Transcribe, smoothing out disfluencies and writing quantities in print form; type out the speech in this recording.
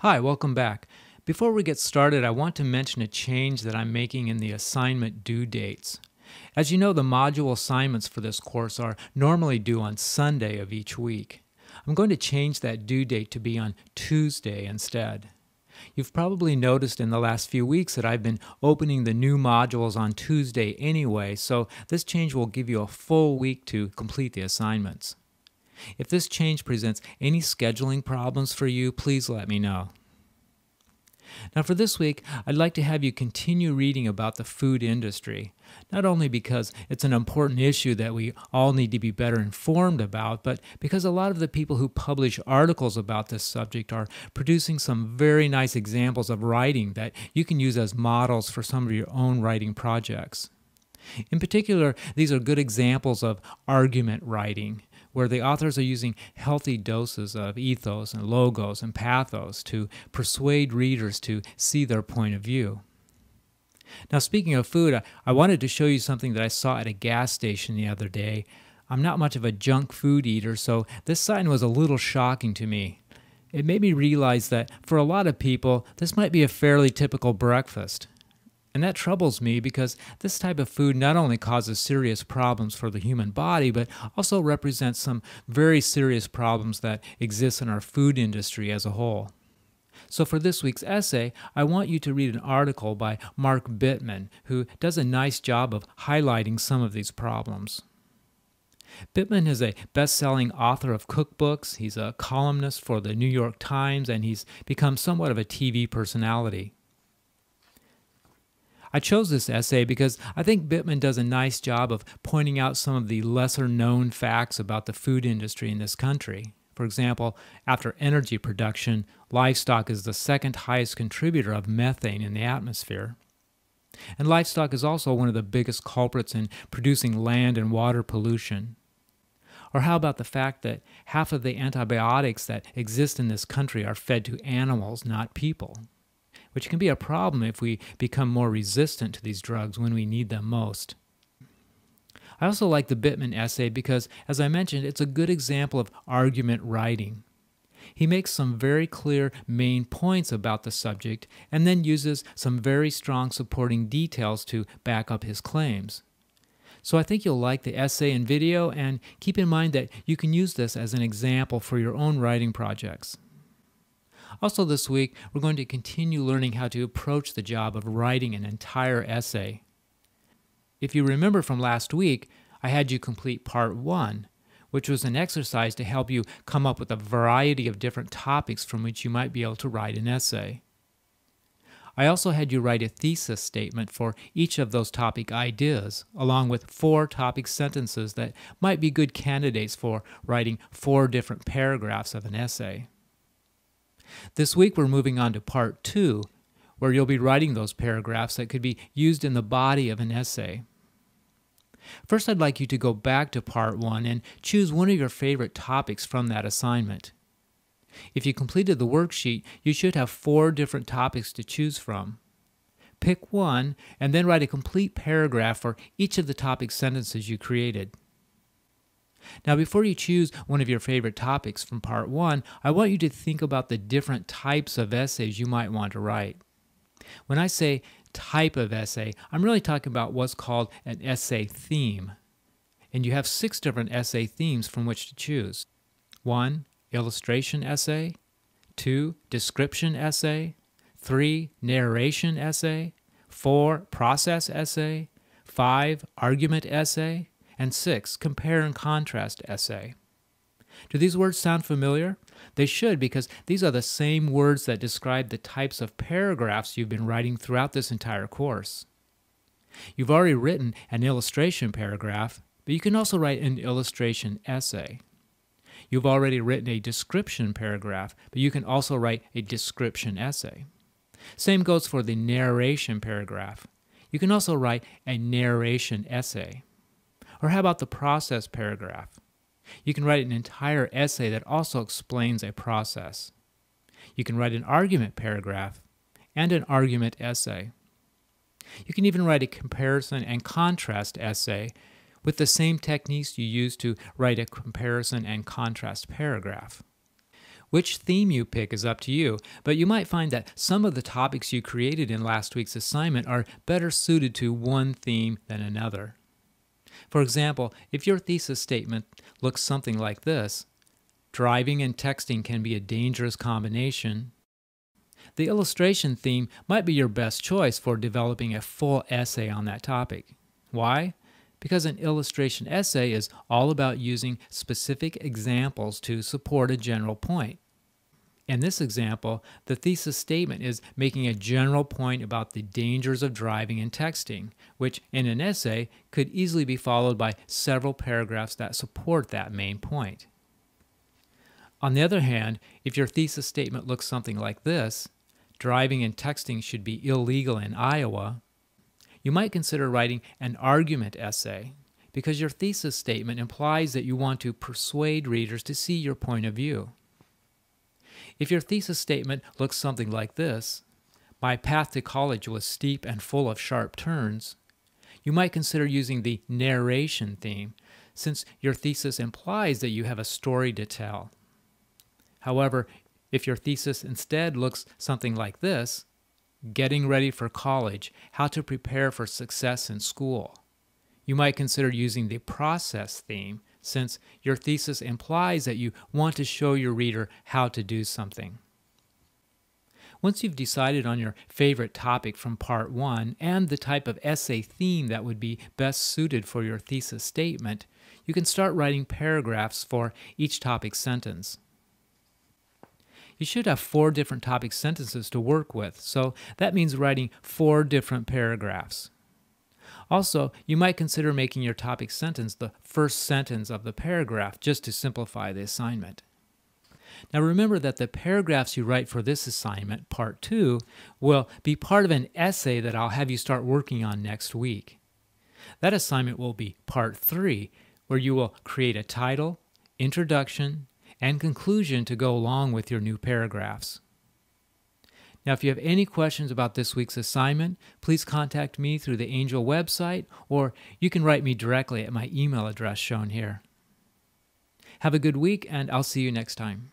Hi, welcome back. Before we get started, I want to mention a change that I'm making in the assignment due dates. As you know, the module assignments for this course are normally due on Sunday of each week. I'm going to change that due date to be on Tuesday instead. You've probably noticed in the last few weeks that I've been opening the new modules on Tuesday anyway, so this change will give you a full week to complete the assignments. If this change presents any scheduling problems for you, please let me know. Now for this week, I'd like to have you continue reading about the food industry, not only because it's an important issue that we all need to be better informed about, but because a lot of the people who publish articles about this subject are producing some very nice examples of writing that you can use as models for some of your own writing projects. In particular, these are good examples of argument writing, where the authors are using healthy doses of ethos and logos and pathos to persuade readers to see their point of view. Now, speaking of food, I wanted to show you something that I saw at a gas station the other day. I'm not much of a junk food eater, so this sign was a little shocking to me. It made me realize that for a lot of people, this might be a fairly typical breakfast. And that troubles me because this type of food not only causes serious problems for the human body, but also represents some very serious problems that exist in our food industry as a whole. So for this week's essay, I want you to read an article by Mark Bittman, who does a nice job of highlighting some of these problems. Bittman is a best-selling author of cookbooks, he's a columnist for the New York Times, and he's become somewhat of a TV personality. I chose this essay because I think Bittman does a nice job of pointing out some of the lesser-known facts about the food industry in this country. For example, after energy production, livestock is the second highest contributor of methane in the atmosphere. And livestock is also one of the biggest culprits in producing land and water pollution. Or how about the fact that half of the antibiotics that exist in this country are fed to animals, not people? Which can be a problem if we become more resistant to these drugs when we need them most. I also like the Bittman essay because, as I mentioned, it's a good example of argument writing. He makes some very clear main points about the subject and then uses some very strong supporting details to back up his claims. So I think you'll like the essay and video, and keep in mind that you can use this as an example for your own writing projects. Also this week, we're going to continue learning how to approach the job of writing an entire essay. If you remember from last week, I had you complete part 1, which was an exercise to help you come up with a variety of different topics from which you might be able to write an essay. I also had you write a thesis statement for each of those topic ideas, along with 4 topic sentences that might be good candidates for writing 4 different paragraphs of an essay. This week we're moving on to part 2, where you'll be writing those paragraphs that could be used in the body of an essay. First, I'd like you to go back to part 1 and choose one of your favorite topics from that assignment. If you completed the worksheet, you should have 4 different topics to choose from. Pick one and then write a complete paragraph for each of the topic sentences you created. Now, before you choose one of your favorite topics from part 1, I want you to think about the different types of essays you might want to write. When I say type of essay, I'm really talking about what's called an essay theme. And you have 6 different essay themes from which to choose. 1. Illustration essay. 2. Description essay. 3. Narration essay. 4. Process essay. 5. Argument essay. And 6, compare and contrast essay. Do these words sound familiar? They should, because these are the same words that describe the types of paragraphs you've been writing throughout this entire course. You've already written an illustration paragraph, but you can also write an illustration essay. You've already written a description paragraph, but you can also write a description essay. Same goes for the narration paragraph. You can also write a narration essay. Or how about the process paragraph? You can write an entire essay that also explains a process. You can write an argument paragraph and an argument essay. You can even write a comparison and contrast essay with the same techniques you use to write a comparison and contrast paragraph. Which theme you pick is up to you, but you might find that some of the topics you created in last week's assignment are better suited to one theme than another. For example, if your thesis statement looks something like this, driving and texting can be a dangerous combination, the illustration theme might be your best choice for developing a full essay on that topic. Why? Because an illustration essay is all about using specific examples to support a general point. In this example, the thesis statement is making a general point about the dangers of driving and texting, which in an essay could easily be followed by several paragraphs that support that main point. On the other hand, if your thesis statement looks something like this, driving and texting should be illegal in Iowa, you might consider writing an argument essay, because your thesis statement implies that you want to persuade readers to see your point of view. If your thesis statement looks something like this, my path to college was steep and full of sharp turns, you might consider using the narration theme, since your thesis implies that you have a story to tell. However, if your thesis instead looks something like this, getting ready for college, how to prepare for success in school, you might consider using the process theme, since your thesis implies that you want to show your reader how to do something. Once you've decided on your favorite topic from part 1 and the type of essay theme that would be best suited for your thesis statement, you can start writing paragraphs for each topic sentence. You should have 4 different topic sentences to work with, so that means writing 4 different paragraphs. Also, you might consider making your topic sentence the first sentence of the paragraph just to simplify the assignment. Now remember that the paragraphs you write for this assignment, part 2, will be part of an essay that I'll have you start working on next week. That assignment will be part 3, where you will create a title, introduction, and conclusion to go along with your new paragraphs. Now, if you have any questions about this week's assignment, please contact me through the Angel website, or you can write me directly at my email address shown here. Have a good week, and I'll see you next time.